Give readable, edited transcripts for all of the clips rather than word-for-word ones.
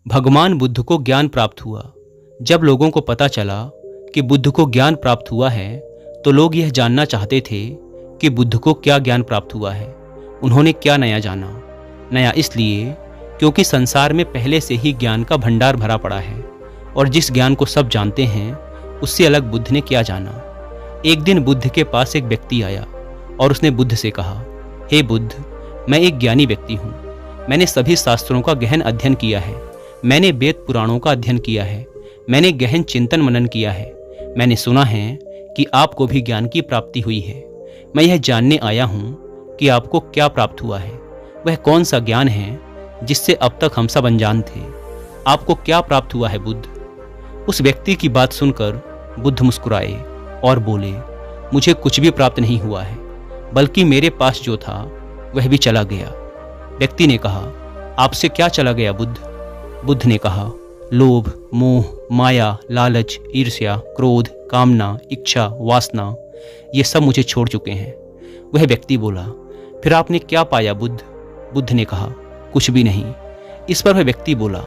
भगवान बुद्ध को ज्ञान प्राप्त हुआ। जब लोगों को पता चला कि बुद्ध को ज्ञान प्राप्त हुआ है तो लोग यह जानना चाहते थे कि बुद्ध को क्या ज्ञान प्राप्त हुआ है, उन्होंने क्या नया जाना। नया इसलिए क्योंकि संसार में पहले से ही ज्ञान का भंडार भरा पड़ा है और जिस ज्ञान को सब जानते हैं उससे अलग बुद्ध ने क्या जाना। एक दिन बुद्ध के पास एक व्यक्ति आया और उसने बुद्ध से कहा, हे बुद्ध, मैं एक ज्ञानी व्यक्ति हूँ। मैंने सभी शास्त्रों का गहन अध्ययन किया है, मैंने वेद पुराणों का अध्ययन किया है, मैंने गहन चिंतन मनन किया है। मैंने सुना है कि आपको भी ज्ञान की प्राप्ति हुई है। मैं यह जानने आया हूँ कि आपको क्या प्राप्त हुआ है, वह कौन सा ज्ञान है जिससे अब तक हम सब अनजान थे। आपको क्या प्राप्त हुआ है बुद्ध? उस व्यक्ति की बात सुनकर बुद्ध मुस्कुराए और बोले, मुझे कुछ भी प्राप्त नहीं हुआ है, बल्कि मेरे पास जो था वह भी चला गया। व्यक्ति ने कहा, आपसे क्या चला गया बुद्ध? बुद्ध ने कहा, लोभ, मोह, माया, लालच, ईर्ष्या, क्रोध, कामना, इच्छा, वासना, ये सब मुझे छोड़ चुके हैं। वह व्यक्ति बोला, फिर आपने क्या पाया बुद्ध? बुद्ध ने कहा, कुछ भी नहीं। इस पर वह व्यक्ति बोला,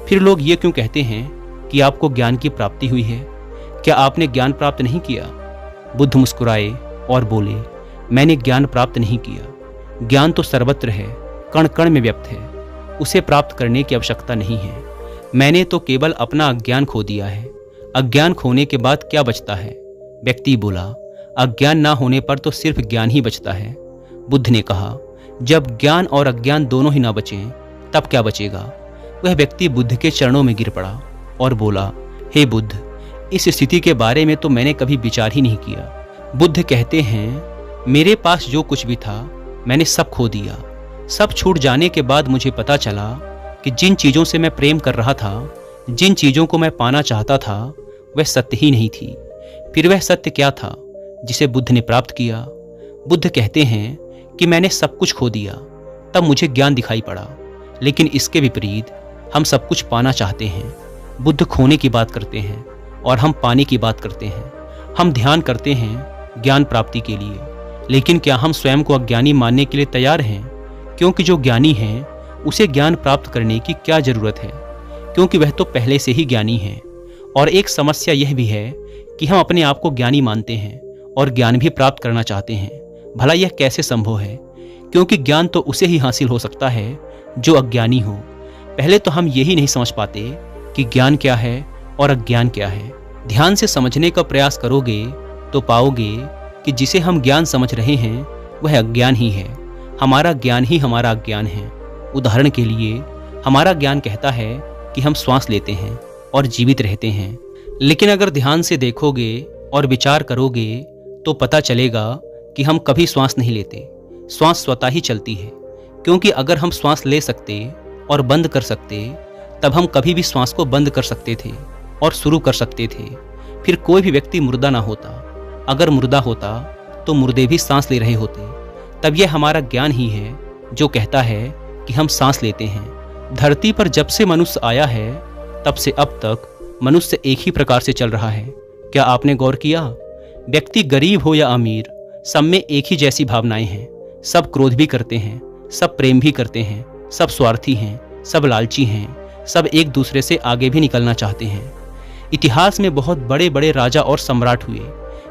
फिर लोग ये क्यों कहते हैं कि आपको ज्ञान की प्राप्ति हुई है? क्या आपने ज्ञान प्राप्त नहीं किया? बुद्ध मुस्कुराए और बोले, मैंने ज्ञान प्राप्त नहीं किया। ज्ञान तो सर्वत्र है, कण कण में व्याप्त है, उसे प्राप्त करने की आवश्यकता नहीं है। मैंने तो केवल अपना अज्ञान खो दिया है। अज्ञान खोने के बाद क्या बचता है? व्यक्ति बोला, अज्ञान ना होने पर तो सिर्फ ज्ञान ही बचता है। बुद्ध ने कहा, जब ज्ञान और अज्ञान दोनों ही ना बचें तब क्या बचेगा? वह व्यक्ति बुद्ध के चरणों में गिर पड़ा और बोला, हे बुद्ध, इस स्थिति के बारे में तो मैंने कभी विचार ही नहीं किया। बुद्ध कहते हैं, मेरे पास जो कुछ भी था मैंने सब खो दिया। सब छूट जाने के बाद मुझे पता चला कि जिन चीज़ों से मैं प्रेम कर रहा था, जिन चीज़ों को मैं पाना चाहता था, वह सत्य ही नहीं थी। फिर वह सत्य क्या था जिसे बुद्ध ने प्राप्त किया? बुद्ध कहते हैं कि मैंने सब कुछ खो दिया, तब मुझे ज्ञान दिखाई पड़ा। लेकिन इसके विपरीत हम सब कुछ पाना चाहते हैं। बुद्ध खोने की बात करते हैं और हम पाने की बात करते हैं। हम ध्यान करते हैं ज्ञान प्राप्ति के लिए, लेकिन क्या हम स्वयं को अज्ञानी मानने के लिए तैयार हैं? क्योंकि जो ज्ञानी है उसे ज्ञान प्राप्त करने की क्या जरूरत है, क्योंकि वह तो पहले से ही ज्ञानी है। और एक समस्या यह भी है कि हम अपने आप को ज्ञानी मानते हैं और ज्ञान भी प्राप्त करना चाहते हैं। भला यह कैसे संभव है? क्योंकि ज्ञान तो उसे ही हासिल हो सकता है जो अज्ञानी हो। पहले तो हम यही नहीं समझ पाते कि ज्ञान क्या है और अज्ञान क्या है। ध्यान से समझने का प्रयास करोगे तो पाओगे कि जिसे हम ज्ञान समझ रहे हैं वह अज्ञान ही है। हमारा ज्ञान ही हमारा अज्ञान है। उदाहरण के लिए, हमारा ज्ञान कहता है कि हम श्वास लेते हैं और जीवित रहते हैं, लेकिन अगर ध्यान से देखोगे और विचार करोगे तो पता चलेगा कि हम कभी श्वास नहीं लेते। श्वास स्वतः ही चलती है, क्योंकि अगर हम श्वास ले सकते और बंद कर सकते तब हम कभी भी श्वास को बंद कर सकते थे और शुरू कर सकते थे। फिर कोई भी व्यक्ति मुर्दा ना होता। अगर मुर्दा होता तो मुर्दे भी सांस ले रहे होते। तब यह हमारा ज्ञान ही है जो कहता है कि हम सांस लेते हैं। धरती पर जब से मनुष्य आया है तब से अब तक मनुष्य एक ही प्रकार से चल रहा है। क्या आपने गौर किया? व्यक्ति गरीब हो या अमीर, सब में एक ही जैसी भावनाएं हैं। सब क्रोध भी करते हैं, सब प्रेम भी करते हैं, सब स्वार्थी हैं, सब लालची हैं, सब एक दूसरे से आगे भी निकलना चाहते हैं। इतिहास में बहुत बड़े बड़े राजा और सम्राट हुए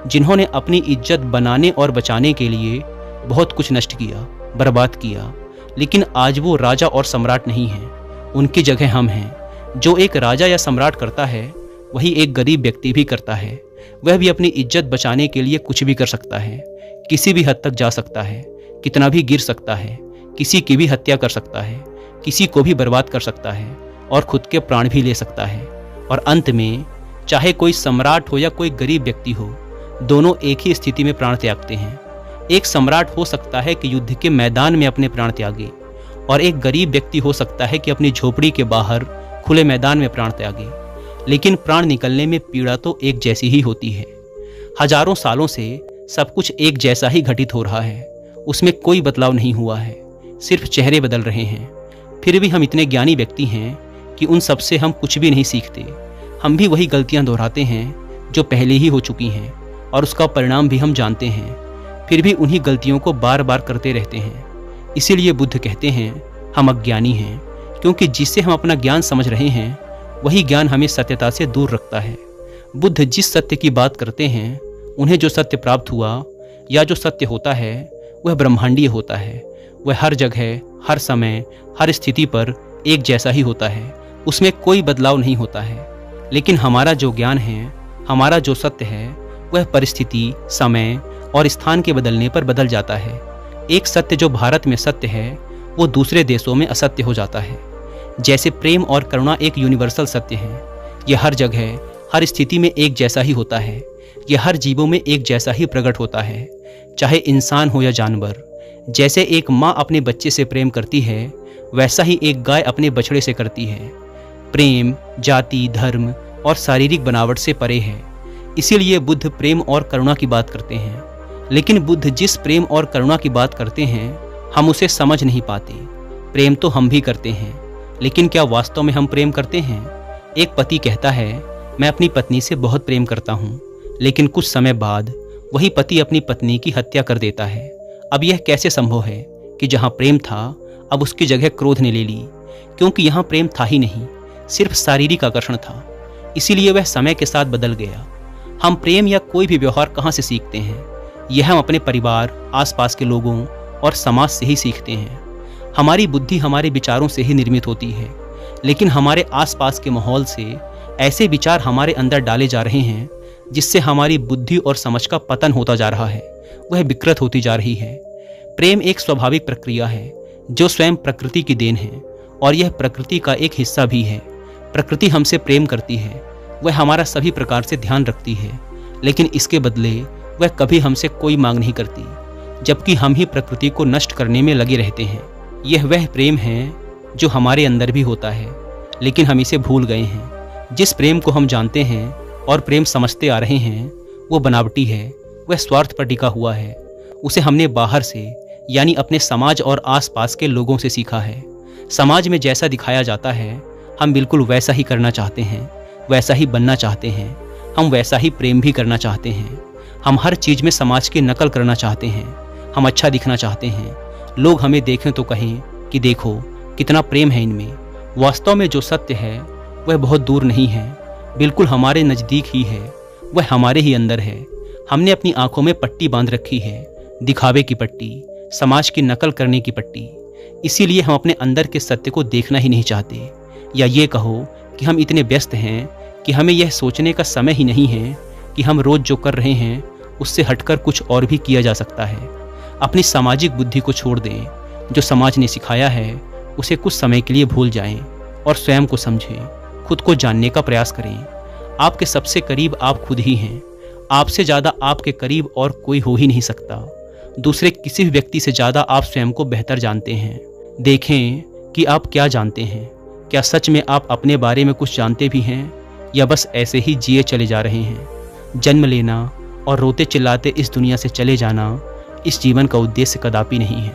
जिन्होंने अपनी इज्जत बनाने और बचाने के लिए बहुत कुछ नष्ट किया, बर्बाद किया। लेकिन आज वो राजा और सम्राट नहीं हैं, उनकी जगह हम हैं। जो एक राजा या सम्राट करता है वही एक गरीब व्यक्ति भी करता है। वह भी अपनी इज्जत बचाने के लिए कुछ भी कर सकता है, किसी भी हद तक जा सकता है, कितना भी गिर सकता है, किसी की भी हत्या कर सकता है, किसी को भी बर्बाद कर सकता है और खुद के प्राण भी ले सकता है। और अंत में चाहे कोई सम्राट हो या कोई गरीब व्यक्ति हो, दोनों एक ही स्थिति में प्राण त्यागते हैं। एक सम्राट हो सकता है कि युद्ध के मैदान में अपने प्राण त्यागे, और एक गरीब व्यक्ति हो सकता है कि अपनी झोपड़ी के बाहर खुले मैदान में प्राण त्यागे। लेकिन प्राण निकलने में पीड़ा तो एक जैसी ही होती है। हजारों सालों से सब कुछ एक जैसा ही घटित हो रहा है, उसमें कोई बदलाव नहीं हुआ है, सिर्फ चेहरे बदल रहे हैं। फिर भी हम इतने ज्ञानी व्यक्ति हैं कि उन सब से हम कुछ भी नहीं सीखते। हम भी वही गलतियां दोहराते हैं जो पहले ही हो चुकी हैं, और उसका परिणाम भी हम जानते हैं, फिर भी उन्हीं गलतियों को बार बार करते रहते हैं। इसीलिए बुद्ध कहते हैं हम अज्ञानी हैं, क्योंकि जिससे हम अपना ज्ञान समझ रहे हैं वही ज्ञान हमें सत्यता से दूर रखता है। बुद्ध जिस सत्य की बात करते हैं, उन्हें जो सत्य प्राप्त हुआ या जो सत्य होता है वह ब्रह्मांडीय होता है। वह हर जगह, हर समय, हर स्थिति पर एक जैसा ही होता है, उसमें कोई बदलाव नहीं होता है। लेकिन हमारा जो ज्ञान है, हमारा जो सत्य है, वह परिस्थिति, समय और स्थान के बदलने पर बदल जाता है। एक सत्य जो भारत में सत्य है वो दूसरे देशों में असत्य हो जाता है। जैसे प्रेम और करुणा एक यूनिवर्सल सत्य है, यह हर जगह, हर स्थिति में एक जैसा ही होता है। यह हर जीवों में एक जैसा ही प्रकट होता है, चाहे इंसान हो या जानवर। जैसे एक माँ अपने बच्चे से प्रेम करती है, वैसा ही एक गाय अपने बछड़े से करती है। प्रेम जाति, धर्म और शारीरिक बनावट से परे है। इसीलिए बुद्ध प्रेम और करुणा की बात करते हैं। लेकिन बुद्ध जिस प्रेम और करुणा की बात करते हैं, हम उसे समझ नहीं पाते। प्रेम तो हम भी करते हैं, लेकिन क्या वास्तव में हम प्रेम करते हैं? एक पति कहता है, मैं अपनी पत्नी से बहुत प्रेम करता हूँ, लेकिन कुछ समय बाद वही पति अपनी पत्नी की हत्या कर देता है। अब यह कैसे संभव है कि जहाँ प्रेम था, अब उसकी जगह क्रोध ने ले ली? क्योंकि यहाँ प्रेम था ही नहीं, सिर्फ शारीरिक आकर्षण था। इसीलिए वह समय के साथ बदल गया। हम प्रेम या कोई भी व्यवहार कहाँ से सीखते हैं? यह हम अपने परिवार, आसपास के लोगों और समाज से ही सीखते हैं। हमारी बुद्धि हमारे विचारों से ही निर्मित होती है, लेकिन हमारे आसपास के माहौल से ऐसे विचार हमारे अंदर डाले जा रहे हैं जिससे हमारी बुद्धि और समझ का पतन होता जा रहा है, वह विकृत होती जा रही है। प्रेम एक स्वाभाविक प्रक्रिया है जो स्वयं प्रकृति की देन है, और यह प्रकृति का एक हिस्सा भी है। प्रकृति हमसे प्रेम करती है, वह हमारा सभी प्रकार से ध्यान रखती है, लेकिन इसके बदले वह कभी हमसे कोई मांग नहीं करती, जबकि हम ही प्रकृति को नष्ट करने में लगे रहते हैं। यह वह प्रेम है जो हमारे अंदर भी होता है, लेकिन हम इसे भूल गए हैं। जिस प्रेम को हम जानते हैं और प्रेम समझते आ रहे हैं, वो बनावटी है, वह स्वार्थ पर टिका हुआ है। उसे हमने बाहर से, यानी अपने समाज और आसपास के लोगों से सीखा है। समाज में जैसा दिखाया जाता है, हम बिल्कुल वैसा ही करना चाहते हैं, वैसा ही बनना चाहते हैं। हम वैसा ही प्रेम भी करना चाहते हैं। हम हर चीज़ में समाज की नकल करना चाहते हैं। हम अच्छा दिखना चाहते हैं, लोग हमें देखें तो कहें कि देखो कितना प्रेम है इनमें। वास्तव में जो सत्य है वह बहुत दूर नहीं है, बिल्कुल हमारे नज़दीक ही है, वह हमारे ही अंदर है। हमने अपनी आंखों में पट्टी बांध रखी है, दिखावे की पट्टी, समाज की नकल करने की पट्टी। इसीलिए हम अपने अंदर के सत्य को देखना ही नहीं चाहते, या ये कहो कि हम इतने व्यस्त हैं कि हमें यह सोचने का समय ही नहीं है कि हम रोज़ जो कर रहे हैं उससे हटकर कुछ और भी किया जा सकता है। अपनी सामाजिक बुद्धि को छोड़ दें, जो समाज ने सिखाया है उसे कुछ समय के लिए भूल जाएं और स्वयं को समझें, खुद को जानने का प्रयास करें। आपके सबसे करीब आप खुद ही हैं। आपसे ज़्यादा आपके करीब और कोई हो ही नहीं सकता। दूसरे किसी भी व्यक्ति से ज़्यादा आप स्वयं को बेहतर जानते हैं। देखें कि आप क्या जानते हैं। क्या सच में आप अपने बारे में कुछ जानते भी हैं, या बस ऐसे ही जिए चले जा रहे हैं? जन्म लेना और रोते चिल्लाते इस दुनिया से चले जाना इस जीवन का उद्देश्य कदापि नहीं है।